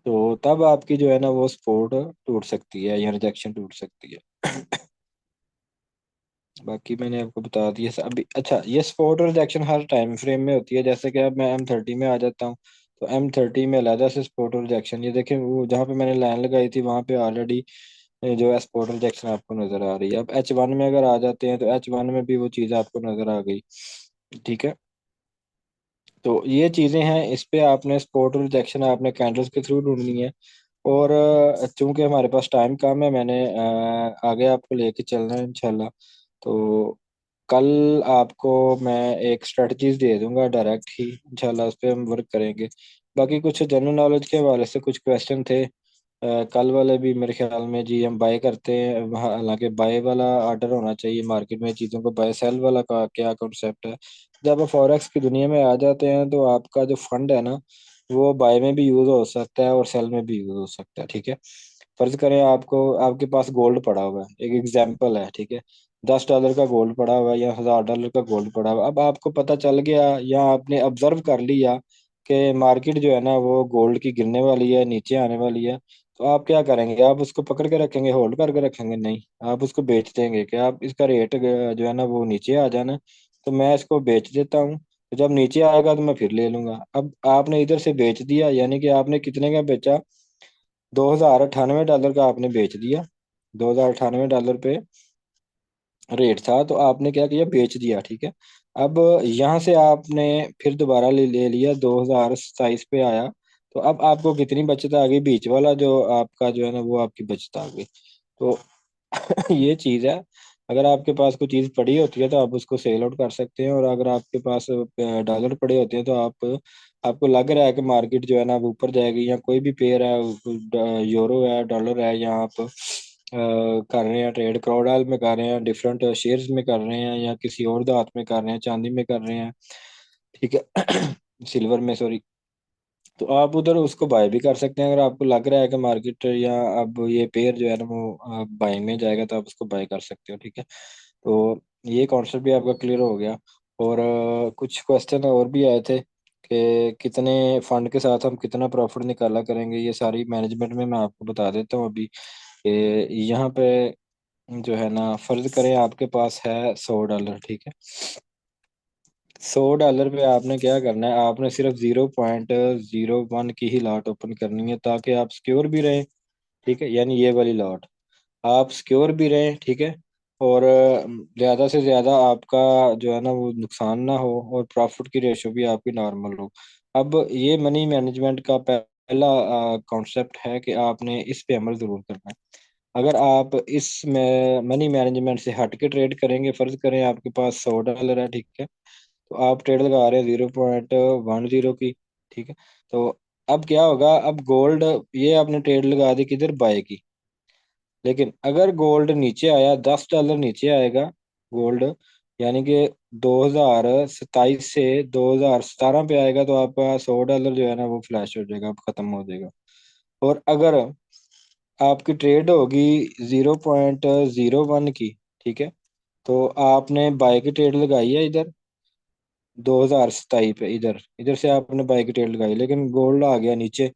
तो तब आपकी जो है ना वो सपोर्ट टूट सकती है या रिजेक्शन टूट सकती है। बाकी मैंने आपको बता दिया अभी। अच्छा, ये सपोर्ट और रिजेक्शन हर टाइम फ्रेम में होती है, जैसे कि अब मैं M30 में आ जाता हूँ, तो M30 में अलहदा से सपोर्ट और रिजेक्शन, ये देखें वो जहाँ पे मैंने लाइन लगाई थी वहां पे ऑलरेडी जो है सपोर्ट और रिजेक्शन आपको नजर आ रही है। अब H1 में अगर आ जाते हैं तो H1 में भी वो चीज़ आपको नजर आ गई, ठीक है। तो ये चीजें हैं, इस पे आपने सपोर्ट और रिजेक्शन आपने कैंडल्स के थ्रू ढूंढनी है। और चूंकि हमारे पास टाइम कम है, मैंने आगे आपको लेके चलना है इंशाल्लाह। तो कल आपको मैं एक स्ट्रेटजीज दे दूंगा डायरेक्ट ही, इंशाल्लाह उस पर हम वर्क करेंगे। बाकी कुछ जनरल नॉलेज के हवाले से कुछ क्वेश्चन थे कल वाले भी मेरे ख्याल में जी। हम बाय करते हैं, हालांकि बाय वाला ऑर्डर होना चाहिए मार्केट में चीज़ों को, बाय सेल वाला का क्या कॉन्सेप्ट है। जब आप फॉरेक्स की दुनिया में आ जाते हैं तो आपका जो फंड है ना वो बाय में भी यूज हो सकता है और सेल में भी यूज हो सकता है, ठीक है। फर्ज करें आपको, आपके पास गोल्ड पड़ा हुआ है, एक एग्जाम्पल है, ठीक है। $10 का गोल्ड पड़ा हुआ है या $1000 का गोल्ड पड़ा हुआ है। अब आपको पता चल गया या आपने ऑब्जर्व कर लिया कि मार्केट जो है ना वो गोल्ड की गिरने वाली है, नीचे आने वाली है। तो आप क्या करेंगे? आप उसको पकड़ के रखेंगे, होल्ड करके रखेंगे? नहीं, आप उसको बेच देंगे कि आप इसका रेट जो है ना वो नीचे आ जाना, तो मैं इसको बेच देता हूँ, तो जब नीचे आएगा तो मैं फिर ले लूंगा। अब आपने इधर से बेच दिया, यानी कि आपने कितने का बेचा? $2098 का आपने बेच दिया। $2098 पे रेट था, तो आपने क्या किया? बेच दिया, ठीक है। अब यहाँ से आपने फिर दोबारा ले लिया, 2027 पे आया, तो अब आपको कितनी बचत आ गई? बीच वाला जो आपका जो है ना वो आपकी बचत आ गई। तो ये चीज है। अगर आपके पास कोई चीज पड़ी होती है तो आप उसको सेल आउट कर सकते हैं, और अगर आपके पास डॉलर पड़े होते हैं तो आप, आपको लग रहा है कि मार्केट जो है ना अब ऊपर जाएगी, या कोई भी पेयर है, यूरो है, डॉलर है, या आप कर रहे हैं ट्रेड, क्रोडाइल में कर रहे हैं, डिफरेंट शेयर्स में कर रहे हैं, या किसी और धात में कर रहे हैं, चांदी में कर रहे हैं, ठीक है, सिल्वर में, सॉरी। तो आप उधर उसको बाय भी कर सकते हैं। अगर आपको लग रहा है कि मार्केट या अब ये पेयर जो है ना वो बाइंग में जाएगा, तो आप उसको बाय कर सकते हो, ठीक है। तो ये कॉन्सेप्ट भी आपका क्लियर हो गया। और कुछ क्वेश्चन और भी आए थे कि कितने फंड के साथ हम कितना प्रॉफिट निकाला करेंगे। ये सारी मैनेजमेंट में मैं आपको बता देता हूँ अभी कि यहाँ पे जो है ना, फर्ज करें आपके पास है $100, ठीक है। $100 पे आपने क्या करना है? आपने सिर्फ 0.01 की ही लॉट ओपन करनी है, ताकि आप सिक्योर भी रहें, ठीक है। यानी ये वाली लॉट, आप सिक्योर भी रहें, ठीक है। और ज़्यादा से ज़्यादा आपका जो है ना वो नुकसान ना हो, और प्रॉफिट की रेशो भी आपकी नॉर्मल हो। अब ये मनी मैनेजमेंट का पहला कॉन्सेप्ट है कि आपने इस पे अमल ज़रूर करना है। अगर आप इस में मनी मैनेजमेंट से हट के ट्रेड करेंगे, फर्ज करें आपके पास $100 है, ठीक है, तो आप ट्रेड लगा रहे हैं 0.10 की, ठीक है। तो अब क्या होगा? अब गोल्ड, ये आपने ट्रेड लगा दी किधर? बाय की। लेकिन अगर गोल्ड नीचे आया, $10 नीचे आएगा गोल्ड, यानी कि 2027 से 2017 पे आएगा, तो आपका $100 जो है ना वो फ्लैश हो जाएगा, खत्म हो जाएगा। और अगर आपकी ट्रेड होगी 0.01 की, ठीक है, तो आपने बाय की ट्रेड लगाई है इधर 2027 पे, इधर इधर से आपने बाय की ट्रेड लगाई, लेकिन गोल्ड आ गया नीचे।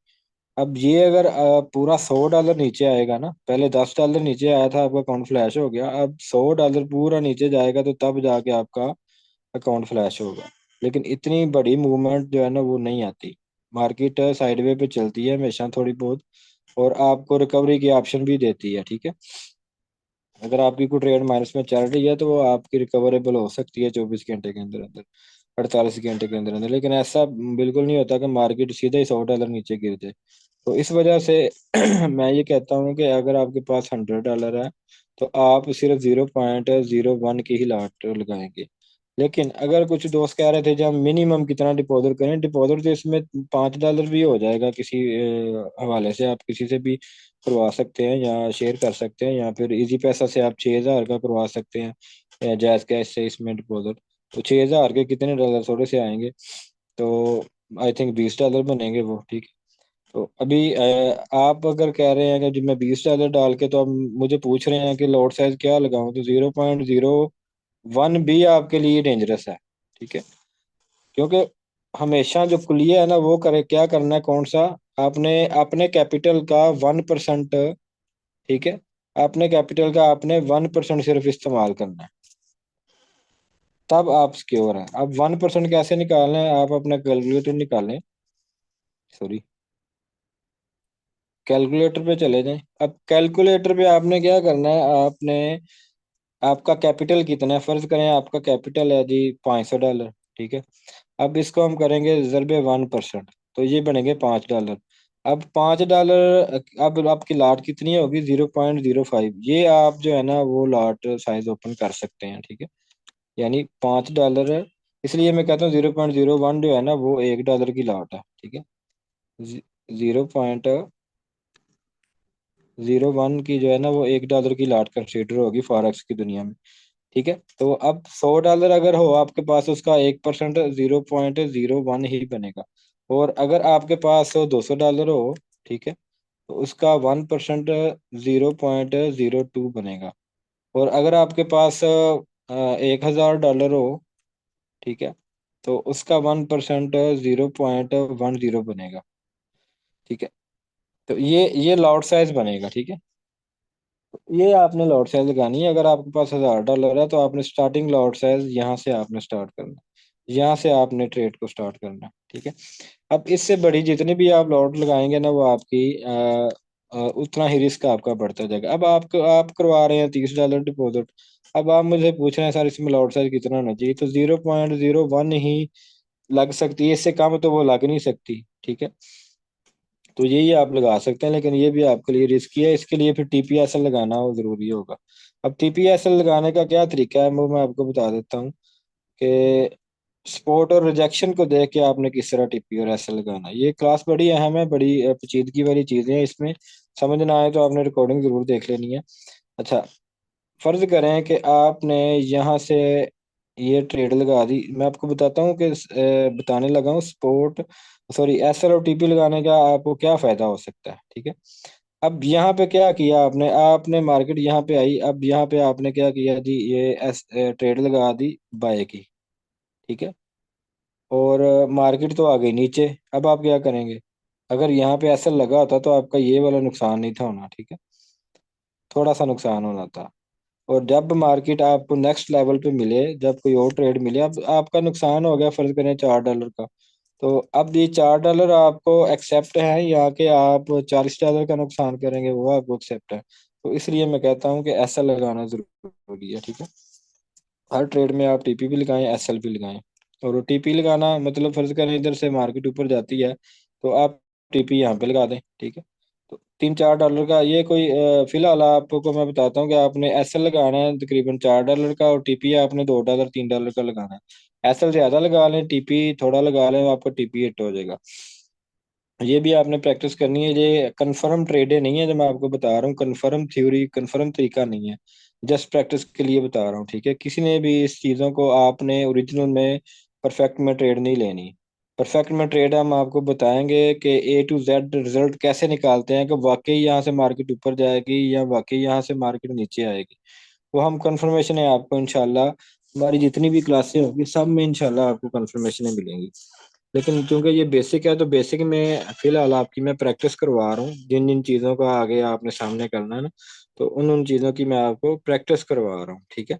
अब ये अगर पूरा $100 नीचे आएगा ना, पहले $10 नीचे आया था, आपका अकाउंट फ्लैश हो गया, अब $100 पूरा नीचे जाएगा, तो तब जाके आपका अकाउंट फ्लैश होगा। लेकिन इतनी बड़ी मूवमेंट जो है ना वो नहीं आती। मार्केट साइडवे पे चलती है हमेशा थोड़ी बहुत, और आपको रिकवरी की ऑप्शन भी देती है, ठीक है। अगर आपकी कोई ट्रेड माइनस में चल रही है तो वो आपकी रिकवरेबल हो सकती है 24 घंटे के अंदर अंदर, 48 घंटे के अंदर अंदर। लेकिन ऐसा बिल्कुल नहीं होता कि मार्केट सीधा ही $100 नीचे गिर जाए। तो इस वजह से मैं ये कहता हूँ कि अगर आपके पास $100 है, तो आप सिर्फ 0.01 की ही लाट लगाएंगे। लेकिन अगर कुछ दोस्त कह रहे थे जब मिनिमम कितना डिपॉजिट करें, डिपॉजिट तो इसमें $5 भी हो जाएगा, किसी हवाले से आप किसी से भी करवा सकते हैं, या शेयर कर सकते हैं, या फिर इजी पैसा से आप 6,000 का करवा सकते हैं, या जैज कैश से इसमें डिपॉजिट। तो 6,000 के कितने डॉलर थोड़े से आएंगे? तो आई थिंक $20 बनेंगे वो, ठीक है। तो अभी आप अगर कह रहे हैं कि जो मैं $20 डाल के, तो अब मुझे पूछ रहे हैं कि लॉट साइज क्या लगाऊं, तो 0.01 भी आपके लिए डेंजरस है, ठीक है। क्योंकि हमेशा जो कुलिया है ना वो करे, क्या करना है, कौन सा? आपने अपने कैपिटल का 1%, ठीक है, अपने कैपिटल का आपने 1% सिर्फ इस्तेमाल करना है, तब आप सिक्योर हैं। अब 1% कैसे निकालना है? आप अपना कैलकुलेटर निकालें, सॉरी, कैलकुलेटर पे चले जाएं। अब कैलकुलेटर पे आपने क्या करना है? आपने, आपका कैपिटल कितना है? फर्ज करें आपका कैपिटल है जी $500, ठीक है। अब इसको हम करेंगे ज़रबे 1%, तो ये बनेंगे $5। अब $5, अब आपकी लाट कितनी होगी? 0.05। ये आप जो है ना वो लाट साइज ओपन कर सकते हैं, ठीक है। यानी $5, इसलिए मैं कहता हूँ 0.01 जो है ना वो $1 की लाट है, ठीक है। 0.01 की जो है ना वो $1 की लाट कंसीडर होगी फॉरेक्स की दुनिया में, ठीक है। तो अब $100 अगर हो आपके पास, उसका 1% 0.01 ही बनेगा। और अगर आपके पास $200 हो, ठीक है, तो उसका 1%, 0.02 बनेगा। और अगर आपके पास 1,000 डॉलर हो, ठीक है, तो उसका 1%, 0.10 बनेगा। ठीक है, तो ये लॉट साइज बनेगा। ठीक है, ये आपने लॉट साइज लगानी है। अगर आपके पास 1,000 डॉलर है तो आपने स्टार्टिंग लॉट साइज यहाँ से आपने स्टार्ट करना है, यहाँ से आपने ट्रेड को स्टार्ट करना है। ठीक है, अब इससे बड़ी जितनी भी आप लॉट लगाएंगे ना, वो आपकी उतना ही रिस्क आपका बढ़ता जाएगा। अब आप करवा रहे हैं 30 डॉलर डिपॉजिट। अब आप मुझे पूछ रहे हैं सर इसमें लॉट साइज कितना होना चाहिए, तो 0.01 ही लग सकती है, इससे कम तो वो लग नहीं सकती। ठीक है, तो यही आप लगा सकते हैं, लेकिन ये भी आपके लिए रिस्की है। इसके लिए फिर टीपीएसएल लगाना वो जरूरी होगा। अब टीपीएसएल लगाने का क्या तरीका है वो मैं आपको बता देता हूँ कि सपोर्ट और रिजेक्शन को देख के आपने किस तरह टीपी और एसएल लगाना है। ये क्लास बड़ी अहम है, बड़ी पेचीदगी वाली चीजें हैं इसमें। समझ ना आए तो आपने रिकॉर्डिंग जरूर देख लेनी है। अच्छा, फर्ज करें कि आपने यहाँ से ये ट्रेड लगा दी। मैं आपको बताता हूँ कि बताने लगा हूँ स्पोर्ट, सॉरी, एसएल और टीपी लगाने का आपको क्या फायदा हो सकता है। ठीक है, अब यहाँ पे क्या किया आपने, आपने मार्केट यहाँ पे आई, अब यहाँ पे आपने क्या किया जी, ये ट्रेड लगा दी बाय की। ठीक है, और मार्केट तो आ गई नीचे। अब आप क्या करेंगे, अगर यहाँ पे एसएल लगा होता तो आपका ये वाला नुकसान नहीं था होना। ठीक है, थोड़ा सा नुकसान होना था। और जब मार्केट आपको नेक्स्ट लेवल पे मिले, जब कोई और ट्रेड मिले, अब आपका नुकसान हो गया फर्ज करें 4 डॉलर का, तो अब ये 4 डॉलर आपको एक्सेप्ट है या कि आप 40 डॉलर का नुकसान करेंगे, वो आपको एक्सेप्ट है। तो इसलिए मैं कहता हूँ कि ऐसा लगाना जरूरी है। ठीक है, हर ट्रेड में आप टीपी भी लगाएं, एसएल भी लगाएं। और टीपी लगाना मतलब फर्ज करें इधर से मार्केट ऊपर जाती है, तो आप टीपी यहाँ पे लगा दें। ठीक है, तो 3-4 डॉलर का ये कोई फिलहाल आपको मैं बताता हूँ कि आपने एसएल लगाना है तकरीबन 4 डॉलर का, और टीपी आपने 2 डॉलर 3 डॉलर का लगाना है। एसएल ज्यादा लगा लें, टीपी थोड़ा लगा लें, आपका टीपी हिट हो जाएगा। ये भी आपने प्रैक्टिस करनी है। ये कंफर्म ट्रेडे नहीं है जो मैं आपको बता रहा हूँ, कंफर्म थ्योरी, कंफर्म तरीका नहीं है, जस्ट प्रैक्टिस के लिए बता रहा हूँ। ठीक है, किसी ने भी इस चीज़ों को आपने ओरिजिनल में परफेक्ट में ट्रेड नहीं लेनी। परफेक्ट में ट्रेड हम आपको बताएंगे कि A to Z रिजल्ट कैसे निकालते हैं, कि वाकई यहाँ से मार्केट ऊपर जाएगी या वाकई यहाँ से मार्केट नीचे आएगी। वो हम कंफर्मेशन है आपको इंशाल्लाह, हमारी जितनी भी क्लासें होगी सब में इंशाल्लाह आपको कंफर्मेशन मिलेंगी। लेकिन क्योंकि ये बेसिक है तो बेसिक में फिलहाल आपकी मैं प्रैक्टिस करवा रहा हूँ। जिन जिन चीज़ों का आगे आपने सामने करना है ना, तो उन उन चीज़ों की मैं आपको प्रैक्टिस करवा रहा हूँ। ठीक है,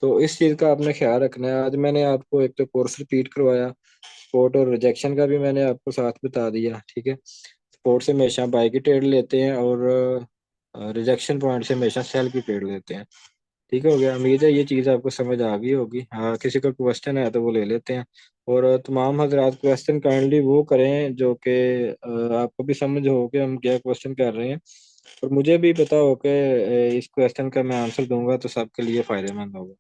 तो इस चीज़ का आपने ख्याल रखना है। आज मैंने आपको एक तो कोर्स रिपीट करवाया, सपोर्ट और रिजेक्शन का भी मैंने आपको साथ बता दिया। ठीक है, सपोर्ट से हमेशा बाई की ट्रेड लेते हैं और रिजेक्शन पॉइंट से हमेशा सेल की ट्रेड लेते हैं। ठीक हो गया, उम्मीद है ये चीज़ आपको समझ आ गई होगी। हाँ, किसी का क्वेश्चन है तो वो ले लेते हैं। और तमाम हजरात क्वेश्चन काइंडली वो करें जो कि आपको भी समझ हो कि हम क्या क्वेश्चन कर रहे हैं, और मुझे भी पता हो कि इस क्वेश्चन का मैं आंसर दूंगा तो सबके लिए फायदेमंद होगा।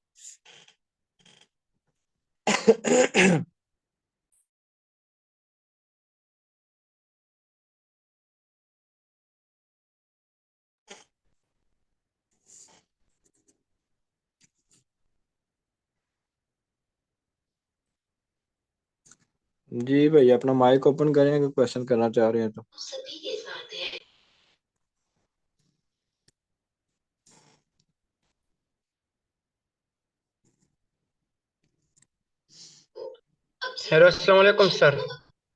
जी भाई, अपना माइक ओपन करें अगर क्वेश्चन करना चाह रहे हैं तो। हेलो, अस्सलाम वालेकुम सर।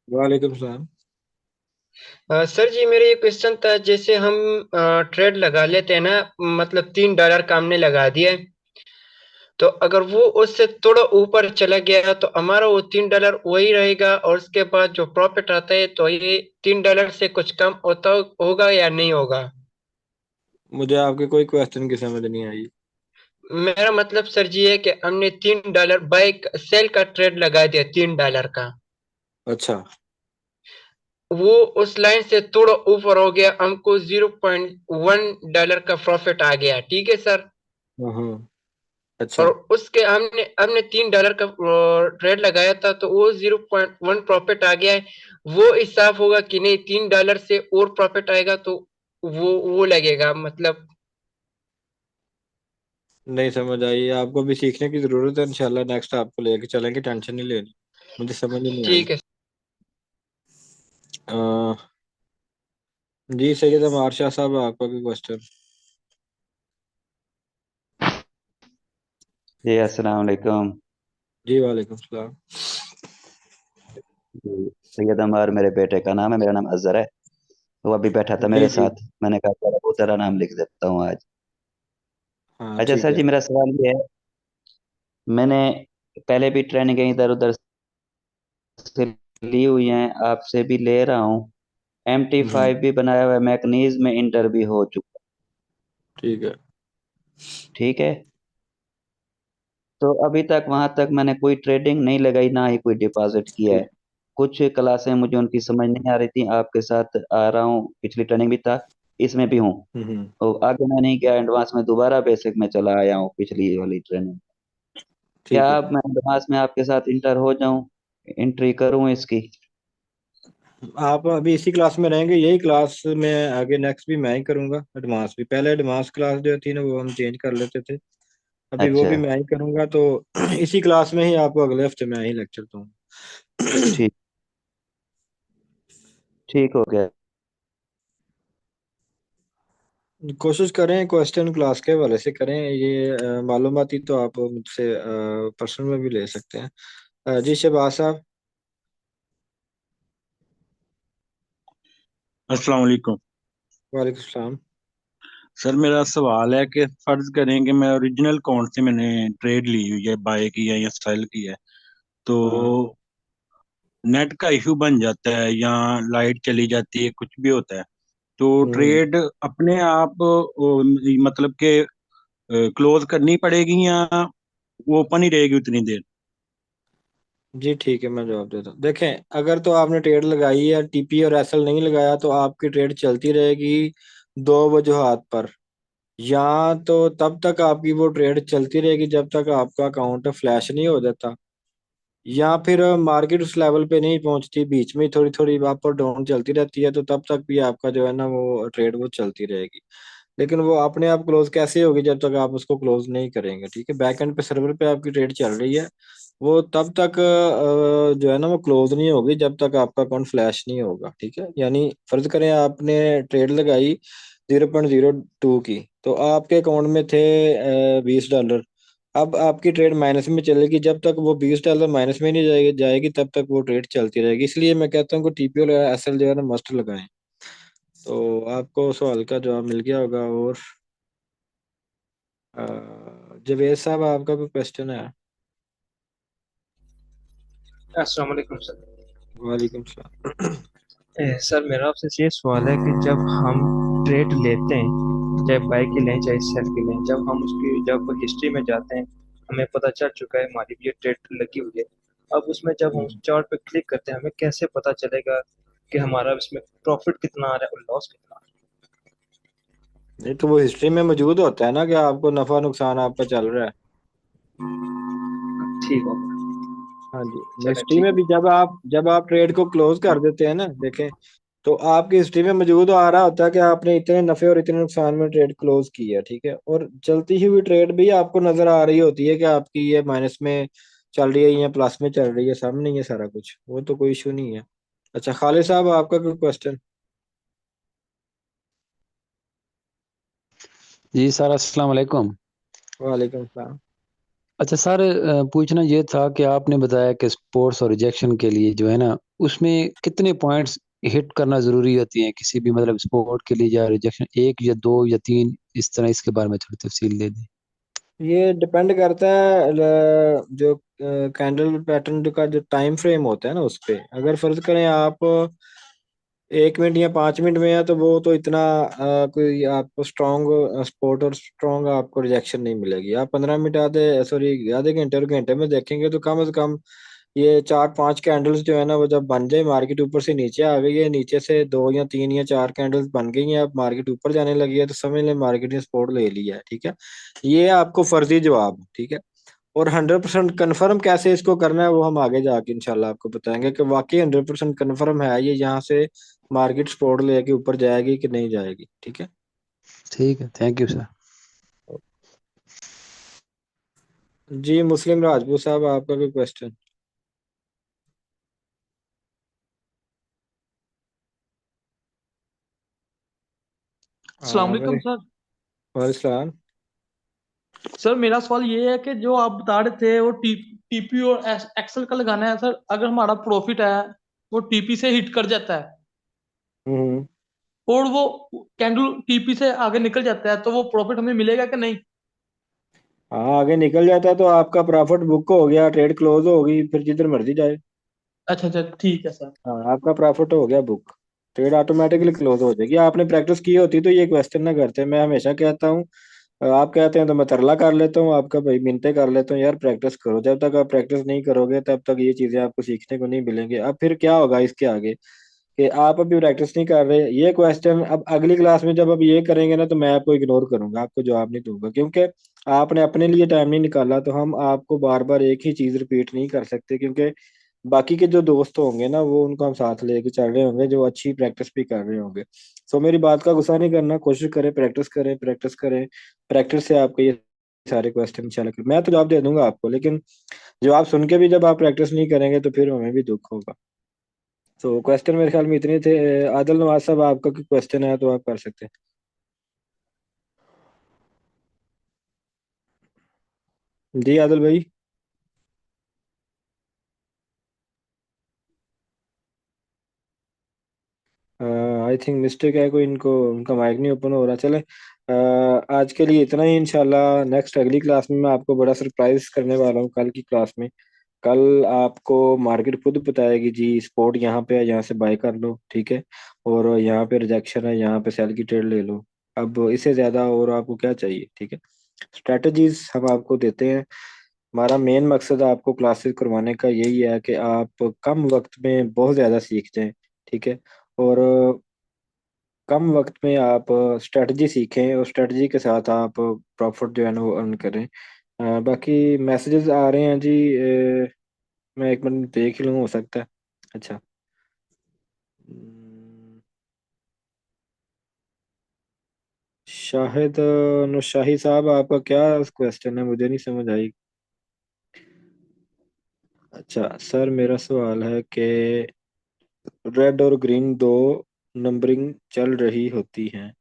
वालेकुम सलाम। सर जी, मेरे ये क्वेश्चन था, जैसे हम ट्रेड लगा लेते हैं ना, मतलब $3 का हमने लगा दिया है, तो अगर वो उससे थोड़ा ऊपर चला गया तो हमारा वो $3 वही रहेगा, और उसके बाद जो प्रॉफिट आता है तो ये $3 से कुछ कम होता होगा या नहीं होगा? मुझे आपके कोई क्वेश्चन की समझ नहीं आई। मेरा मतलब सर जी है कि हमने $3 बाय सेल का ट्रेड लगा दिया $3 का, अच्छा। वो उस लाइन से थोड़ा ऊपर हो गया, हमको $0.1 का प्रॉफिट आ गया, ठीक है सर। हाँ हाँ, और अच्छा। उसके हमने हमने $3 का ट्रेड लगाया था, तो वो 0.1 प्रॉफिट आ गया है। वो हिसाब होगा कि नहीं, $3 से और प्रॉफिट आएगा तो वो लगेगा मतलब। नहीं समझ आई, आपको भी सीखने की जरूरत है, इंशाल्लाह नेक्स्ट आपको लेके चलेंगे, टेंशन नहीं लेनी। मुझे समझ नहीं आई। ठीक है। जी सैयद अमार शाह साहब, आपका भी क्वेश्चन। जी अस्सलाम वालेकुम। जी वालेकुम सलाम। जी, सैयद अमार मेरे बेटे का नाम है, मेरा नाम अजहर है। वो अभी बैठा था जी मेरे जी। साथ, मैंने कहा चलो वो तेरा नाम लिख देता हूँ आज। हाँ अच्छा ठीक सर है। जी, मेरा सवाल ये है, मैंने पहले भी ट्रेनिंग इधर उधर से ली हुई है, आपसे भी ले रहा हूँ। हम्म। MT5 भी बनाया हुआ है, मैकनीज में इंटर भी हो चुका। ठीक है। ठीक है। तो अभी तक वहां तक मैंने कोई ट्रेडिंग नहीं लगाई, ना ही कोई डिपॉजिट किया है। ठीक। कुछ क्लासें मुझे उनकी समझ नहीं आ रही थी, आपके साथ आ रहा हूँ, पिछली ट्रेनिंग भी था, इसमें भी हूँ। हम्म। तो आगे मैं नहीं गया, एडवांस में दोबारा बेसिक में चला आया हूँ पिछली वाली ट्रेनिंग। क्या ठीक है। अब मैं एडवांस में आपके साथ इंटर हो जाऊं, एंट्री करूं इसकी? आप अभी इसी क्लास में रहेंगे? यही क्लास में आगे नेक्स्ट भी मैं ही करूंगा, एडवांस भी। पहले एडवांस क्लास जो थी ना वो हम चेंज कर लेते थे, अभी वो अच्छा। भी मैं ही करूंगा। तो इसी क्लास में ही आपको अगले हफ्ते मैं ही लेक्चर दूंगा। ठीक, ठीक हो गया। कोशिश करें क्वेश्चन क्लास के हवाले से करें, ये मालूमाती तो आप मुझसे पर्सनल में भी ले सकते हैं। जी शहबाज साहब। अस्सलाम वालेकुम। वालेकुम सलाम। सर मेरा सवाल है कि फर्ज करें कि मैं ओरिजिनल अकाउंट से मैंने ट्रेड ली हुई है, बाय किया है या सेल किया है, तो हाँ। नेट का इशू बन जाता है या लाइट चली जाती है, कुछ भी होता है, तो हम्म। ट्रेड अपने आप मतलब कि क्लोज करनी पड़ेगी या वो ओपन ही रहेगी उतनी देर? जी ठीक है, मैं जवाब देता हूँ। देखें, अगर तो आपने ट्रेड लगाई है, टीपी और एसएल नहीं लगाया, तो आपकी ट्रेड चलती रहेगी दो वजूहात पर। या तो तब तक आपकी वो ट्रेड चलती रहेगी जब तक आपका अकाउंट फ्लैश नहीं हो जाता, या फिर मार्केट उस लेवल पे नहीं पहुंचती, बीच में थोड़ी थोड़ी अप और डाउन चलती रहती है, तो तब तक भी आपका जो है ना वो ट्रेड वो चलती रहेगी। लेकिन वो अपने आप क्लोज कैसे होगी जब तक आप उसको क्लोज नहीं करेंगे? ठीक है, बैक एंड पे सर्वर पे आपकी ट्रेड चल रही है, वो तब तक जो है ना वो क्लोज नहीं होगी जब तक आपका अकाउंट फ्लैश नहीं होगा। ठीक है, यानी फर्ज करें आपने ट्रेड लगाई 0.02 की, तो आपके अकाउंट में थे $20। अब आपकी ट्रेड माइनस में चलेगी, जब तक वो $20 माइनस में नहीं जाएगी तब तक वो ट्रेड चलती रहेगी। इसलिए मैं कहता हूँ कि टीपीओ और एसएल जो है ना मस्ट लगाएं। तो आपको सवाल का जवाब मिल गया होगा। और जवेद साहब, आपका कोई क्वेश्चन है? अस्सलाम वालेकुम सर। वालेकुम सलाम। सर मेरा आपसे ये सवाल है कि जब हम ट्रेड लेते हैं, चाहे बाई की लें चाहे सेल की लें, जब हम उसकी जब हिस्ट्री में जाते हैं, हमें पता चल चुका है हमारी ये ट्रेड लगी हुई है। अब उसमें जब हम उस चार्ट पे क्लिक करते हैं, हमें कैसे पता चलेगा कि हमारा इसमें प्रॉफिट कितना आ रहा है और लॉस कितना आ नहीं तो वो हिस्ट्री में मौजूद होता है ना कि आपको नफा नुकसान आपका चल रहा है। रहा है? ठीक होगा। हाँ जी। चलें हिस्ट्री ठीक में है। भी जब आप ट्रेड को क्लोज कर देते हैं ना, देखें, तो आपकी हिस्ट्री में मौजूद आ रहा होता है कि आपने इतने नफे और इतने नुकसान में ट्रेड क्लोज की है। ठीक है, और चलती हुई ट्रेड भी आपको नजर आ रही होती है कि आपकी ये माइनस में चल रही है या प्लस में चल रही है, सामने ही है सारा कुछ, वो तो कोई इशू नहीं है। अच्छा खालिद साहब, आपका कोई क्वेश्चन? जी सर, अस्सलाम वालेकुम। वालेकुम सलाम। अच्छा सर, पूछना ये था कि आपने बताया कि स्पोर्ट्स और रिजेक्शन के लिए जो है ना, उसमें कितने पॉइंट्स हिट करना जरूरी होती हैं किसी भी, मतलब स्पोर्ट के लिए, या रिजेक्शन एक या दो या तीन, इस तरह इसके बारे में थोड़ी तफसील दे दें। ये डिपेंड करता है जो कैंडल पैटर्न का जो टाइम फ्रेम होता है ना उस पे। अगर फर्ज करें आप 1 मिनट या 5 मिनट में है, तो वो तो इतना कोई आपको स्ट्रॉन्ग सपोर्ट और स्ट्रॉन्ग आपको रिजेक्शन नहीं मिलेगी। आप 15 मिनट आधे सॉरी आधे घंटे और घंटे में देखेंगे तो कम से कम ये 4-5 कैंडल्स जो है ना वो जब बन जाए, मार्केट ऊपर से नीचे आ गई है, नीचे से 2 या 3 या 4 कैंडल्स बन गई हैं, अब मार्केट ऊपर जाने लगी है, तो समझ लें मार्केट ने सपोर्ट ले लिया है। ठीक है, ये आपको फर्जी जवाब। ठीक है, और 100% कन्फर्म कैसे इसको करना है वो हम आगे जाके इंशाल्लाह आपको बताएंगे कि वाकई 100% कन्फर्म है ये यहाँ से मार्केट सपोर्ट लेके ऊपर जाएगी कि नहीं जाएगी। ठीक है। ठीक है, थैंक यू सर। जी मुस्लिम राजपूत साहब, आपका कोई क्वेश्चन? अस्सलाम वालेकुम मेरे सर। वालेकुम। सर मेरा सवाल ये है कि जो आप बता रहे थे वो टीपी और एक्सेल का लगाना है सर। अगर हमारा प्रॉफिट है वो टीपी से हिट कर जाता है हम्म। और वो कैंडल टीपी से आगे निकल जाता है, तो वो प्रॉफिट हमें मिलेगा कि नहीं? हाँ, आगे निकल जाता है तो आपका प्रॉफिट बुक हो गया, ट्रेड क्लोज होगी, फिर जिधर मर्जी जाए। अच्छा अच्छा, ठीक है सर। हाँ, आपका प्रॉफिट हो गया बुक, ट्रेड ऑटोमेटिकली क्लोज हो जाएगी। आपने प्रैक्टिस की होती तो ये क्वेश्चन ना करते। मैं हमेशा कहता हूँ, आप कहते हैं तो मैं तरला कर लेता हूँ आपका, भाई मिन्नतें कर लेता हूँ, यार प्रैक्टिस करो। जब तक आप प्रैक्टिस नहीं करोगे तब तक ये चीजें आपको सीखने को नहीं मिलेंगे। अब फिर क्या होगा इसके आगे कि आप अभी प्रैक्टिस नहीं कर रहे, ये क्वेश्चन अब अगली क्लास में जब आप ये करेंगे ना तो मैं आपको इग्नोर करूंगा, आपको जवाब नहीं दूंगा, क्योंकि आपने अपने लिए टाइम नहीं निकाला। तो हम आपको बार बार एक ही चीज रिपीट नहीं कर सकते, क्योंकि बाकी के जो दोस्त होंगे ना वो उनको हम साथ लेके चल रहे होंगे जो अच्छी प्रैक्टिस भी कर रहे होंगे। सो मेरी बात का गुस्सा नहीं करना, कोशिश करें, प्रैक्टिस करें, प्रैक्टिस करें। प्रैक्टिस से आपके ये सारे क्वेश्चन इंशाल्लाह मैं तो जवाब दे दूंगा आपको, लेकिन जवाब सुन के भी जब आप प्रैक्टिस नहीं करेंगे तो फिर हमें भी दुख होगा। तो क्वेश्चन मेरे ख्याल में इतने थे। आदिल नवाज साहब, आपका कोई क्वेश्चन है तो आप कर सकते हैं। जी आदिल भाई। आई थिंक मिस्टेक है कोई, इनको उनका माइक नहीं ओपन हो रहा। चले, आज के लिए इतना ही। इंशाल्लाह नेक्स्ट अगली क्लास में मैं आपको बड़ा सरप्राइज करने वाला हूँ कल की क्लास में। कल आपको मार्केट खुद बताएगी जी, स्पॉट यहाँ पे है, यहाँ से बाय कर लो, ठीक है, और यहाँ पे रिजेक्शन है, यहाँ पे सेल की ट्रेड ले लो। अब इससे ज्यादा और आपको क्या चाहिए, ठीक है। स्ट्रेटजीज हम आपको देते हैं। हमारा मेन मकसद आपको क्लासेस करवाने का यही है कि आप कम वक्त में बहुत ज़्यादा सीख जाएं, ठीक है, और कम वक्त में आप स्ट्रेटजी सीखें और स्ट्रेटजी के साथ आप प्रॉफिट जो है ना वो अर्न करें। बाकी मैसेजेस आ रहे हैं जी। मैं एक मिनट देख ही लूँ, हो सकता है। अच्छा। हम्म, शाहिद नुशाही साहब, आपका क्या क्वेश्चन है, मुझे नहीं समझ आई। अच्छा सर, मेरा सवाल है कि रेड और ग्रीन दो नंबरिंग चल रही होती हैं,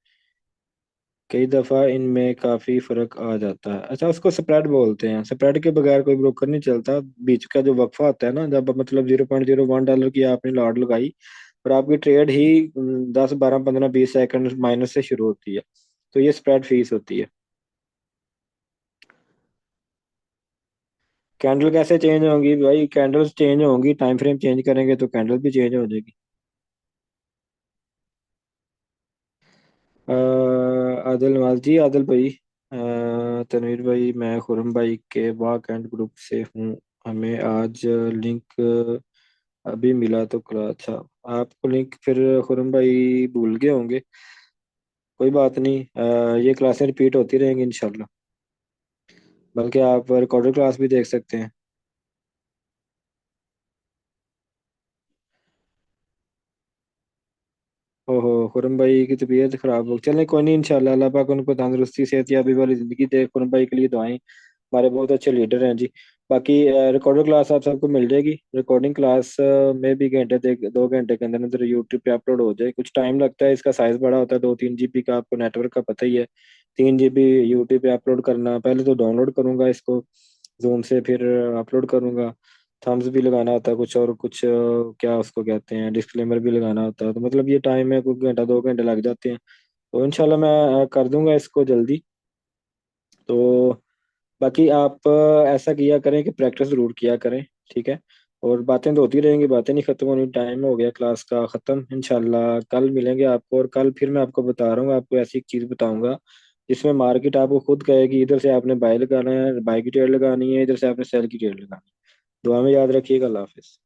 कई दफा इनमें काफी फर्क आ जाता है। अच्छा, उसको स्प्रेड बोलते हैं। स्प्रेड के बगैर कोई ब्रोकर नहीं चलता। बीच का जो वक्फा होता है ना, जब मतलब $0.01 की आपने लॉट लगाई और आपकी ट्रेड ही 10 12 15 20 सेकंड माइनस से शुरू होती है, तो ये स्प्रेड फीस होती है। कैंडल कैसे चेंज होंगी भाई? कैंडल्स चेंज होंगी, टाइम फ्रेम चेंज करेंगे तो कैंडल भी चेंज हो जाएगी। आदिल नवाज जी, आदिल भाई, तनवीर भाई, मैं खुरम भाई के वाक एंड ग्रुप से हूँ। हमें आज लिंक अभी मिला तो अच्छा, आपको लिंक फिर खुरम भाई भूल गए होंगे। कोई बात नहीं, ये क्लासें रिपीट होती रहेंगी इंशाल्लाह। बल्कि आप रिकॉर्डेड क्लास भी देख सकते हैं। ओहो, खुरम भाई की तबीयत खराब हो, चलें कोई नहीं, इंशाल्लाह अल्लाह पाक उनको तंदरुस्ती सेहत याबी वाली जिंदगी दे। खुरम भाई के लिए दुआएं, हमारे बहुत अच्छे लीडर हैं जी। बाकी रिकॉर्डेड क्लास आप सबको मिल जाएगी। रिकॉर्डिंग क्लास में भी घंटे 2 घंटे के अंदर अंदर यूट्यूब पे अपलोड हो जाए। कुछ टाइम लगता है, इसका साइज बड़ा होता है, 2 3 GB का, आपको नेटवर्क का पता ही है। 3 GB यूट्यूब पे अपलोड करना, पहले तो डाउनलोड करूंगा इसको जूम से, फिर अपलोड करूंगा। थम्स भी लगाना होता है कुछ, और कुछ क्या उसको कहते हैं, डिस्क्लेमर भी लगाना होता है। तो मतलब ये टाइम है, कुछ घंटा 2 घंटे लग जाते हैं। तो इंशाल्लाह मैं कर दूंगा इसको जल्दी। तो बाकी आप ऐसा किया करें कि प्रैक्टिस जरूर किया करें, ठीक है। और बातें तो होती रहेंगी, बातें नहीं खत्म होनी। टाइम हो गया क्लास का ख़त्म। इंशाल्लाह कल मिलेंगे आपको, और कल फिर मैं आपको बता रहा हूँ, आपको ऐसी एक चीज़ बताऊंगा जिसमें मार्केट आपको खुद कहेगी इधर से आपने बाय लगाना है, बाय की ट्रेड लगानी है, इधर से आपने सेल की ट्रेड लगानी है। दुआ में याद रखिएगा। अल्लाह हाफिज़।